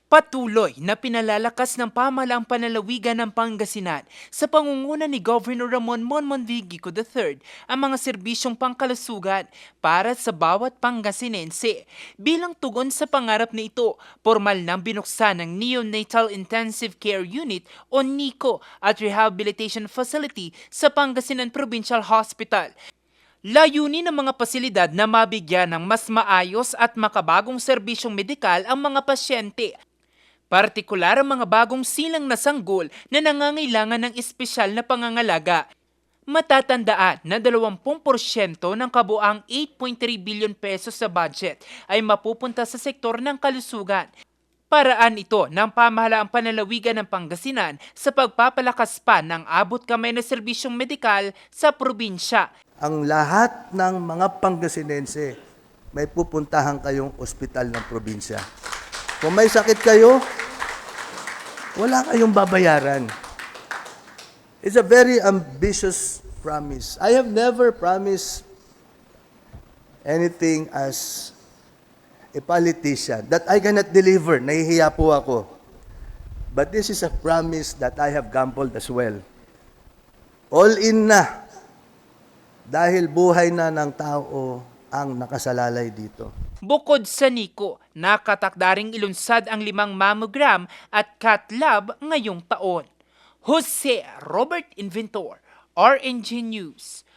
Patuloy na pinalalakas ng pamahalaang panlalawigan ng Pangasinan sa pangunguna ni Governor Ramon Monmonvigico III ang mga serbisyong pangkalusugan para sa bawat Pangasinense. Bilang tugon sa pangarap na ito, formal nang binuksan ng Neonatal Intensive Care Unit o NICO at Rehabilitation Facility sa Pangasinan Provincial Hospital. Layunin ng mga pasilidad na mabigyan ng mas maayos at makabagong serbisyong medikal ang mga pasyente. Partikular ang mga bagong silang na sanggol na nangangailangan ng espesyal na pangangalaga. Matatandaan na 20% ng kabuang 8.3 billion pesos sa budget ay mapupunta sa sektor ng kalusugan. Paraan ito ng pamahalaang panlalawigan ng Pangasinan sa pagpapalakas pa ng abot kamay na serbisyong medikal sa probinsya. Ang lahat ng mga Pangasinense may pupuntahan kayong ospital ng probinsya. Kung may sakit kayo, wala kayong babayaran. It's a very ambitious promise. I have never promised anything as a politician that I cannot deliver. Nahihiya po ako. But this is a promise that I have gambled as well. All in na. Dahil buhay na ng tao ang nakasalalay dito. Bukod sa NICO, nakatakdaring ilunsad ang 5 mammogram at cath lab ngayong taon. Jose Robert Inventor, RNG News.